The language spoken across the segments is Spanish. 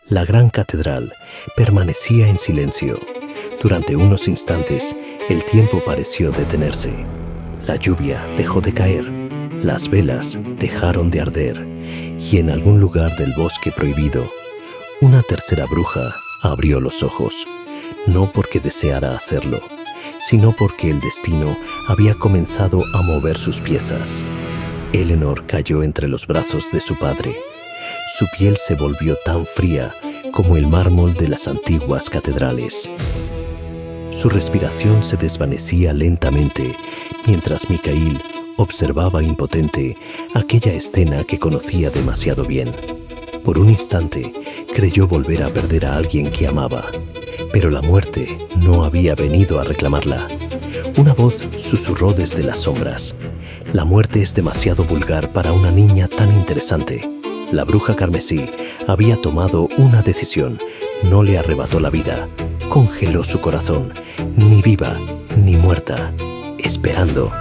La gran catedral permanecía en silencio. Durante unos instantes, el tiempo pareció detenerse. La lluvia dejó de caer, las velas dejaron de arder, y en algún lugar del bosque prohibido, una tercera bruja abrió los ojos, no porque deseara hacerlo, sino porque el destino había comenzado a mover sus piezas. Eleanor cayó entre los brazos de su padre. Su piel se volvió tan fría como el mármol de las antiguas catedrales. Su respiración se desvanecía lentamente mientras Mikhail observaba impotente aquella escena que conocía demasiado bien. Por un instante creyó volver a perder a alguien que amaba, pero la muerte no había venido a reclamarla. Una voz susurró desde las sombras: «La muerte es demasiado vulgar para una niña tan interesante». La bruja carmesí había tomado una decisión. No le arrebató la vida, congeló su corazón, ni viva ni muerta, esperando.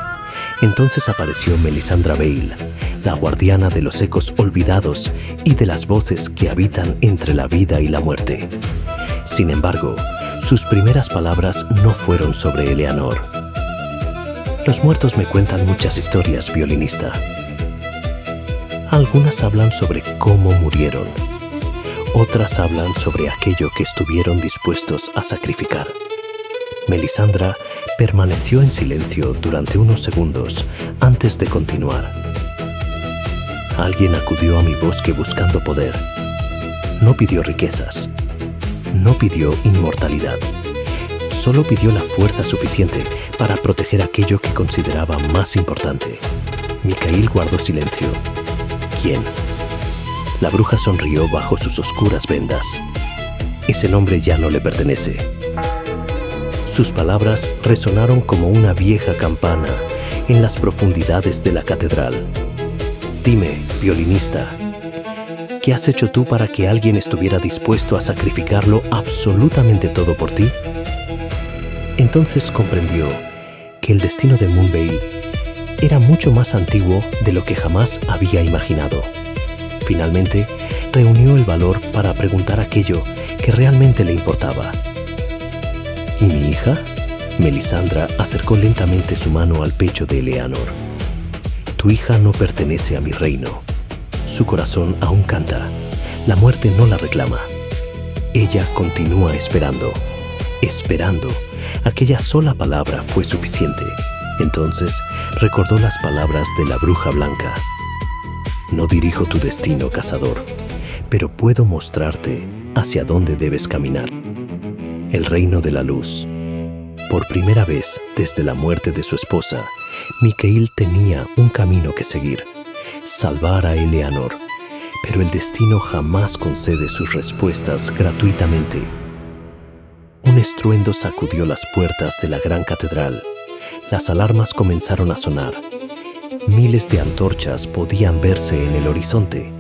Entonces apareció Melisandre Vale, la guardiana de los ecos olvidados y de las voces que habitan entre la vida y la muerte. Sin embargo, sus primeras palabras no fueron sobre Eleanor. «Los muertos me cuentan muchas historias, violinista. Algunas hablan sobre cómo murieron. Otras hablan sobre aquello que estuvieron dispuestos a sacrificar». Melisandre permaneció en silencio durante unos segundos antes de continuar. «Alguien acudió a mi bosque buscando poder. No pidió riquezas. No pidió inmortalidad. Solo pidió la fuerza suficiente para proteger aquello que consideraba más importante». Mikhail guardó silencio. «¿Quién?». La bruja sonrió bajo sus oscuras vendas. «Ese nombre ya no le pertenece». Sus palabras resonaron como una vieja campana en las profundidades de la catedral. «Dime, violinista, ¿qué has hecho tú para que alguien estuviera dispuesto a sacrificarlo absolutamente todo por ti?». Entonces comprendió que el destino de Moonveil era mucho más antiguo de lo que jamás había imaginado. Finalmente, reunió el valor para preguntar aquello que realmente le importaba. «¿Y mi hija?». Melisandre acercó lentamente su mano al pecho de Eleanor. «Tu hija no pertenece a mi reino. Su corazón aún canta. La muerte no la reclama. Ella continúa esperando. Esperando». Aquella sola palabra fue suficiente. Entonces recordó las palabras de la bruja blanca. «No dirijo tu destino, cazador, pero puedo mostrarte hacia dónde debes caminar. El reino de la luz». Por primera vez desde la muerte de su esposa, Mikhail tenía un camino que seguir: salvar a Eleanor. Pero el destino jamás concede sus respuestas gratuitamente. Un estruendo sacudió las puertas de la gran catedral. Las alarmas comenzaron a sonar. Miles de antorchas podían verse en el horizonte.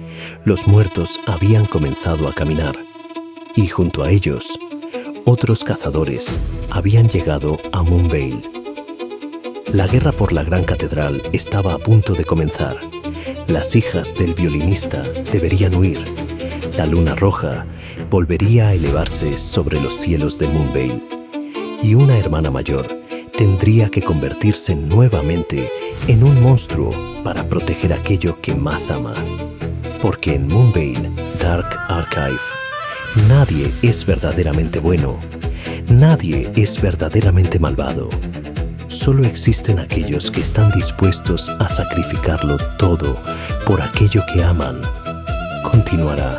Los muertos habían comenzado a caminar. Y junto a ellos, otros cazadores habían llegado a Moonveil. La guerra por la gran catedral estaba a punto de comenzar. Las hijas del violinista deberían huir. La luna roja volvería a elevarse sobre los cielos de Moonveil. Y una hermana mayor tendría que convertirse nuevamente en un monstruo para proteger aquello que más ama. Porque en Moonveil Dark Archive, nadie es verdaderamente bueno. Nadie es verdaderamente malvado. Solo existen aquellos que están dispuestos a sacrificarlo todo por aquello que aman. Continuará.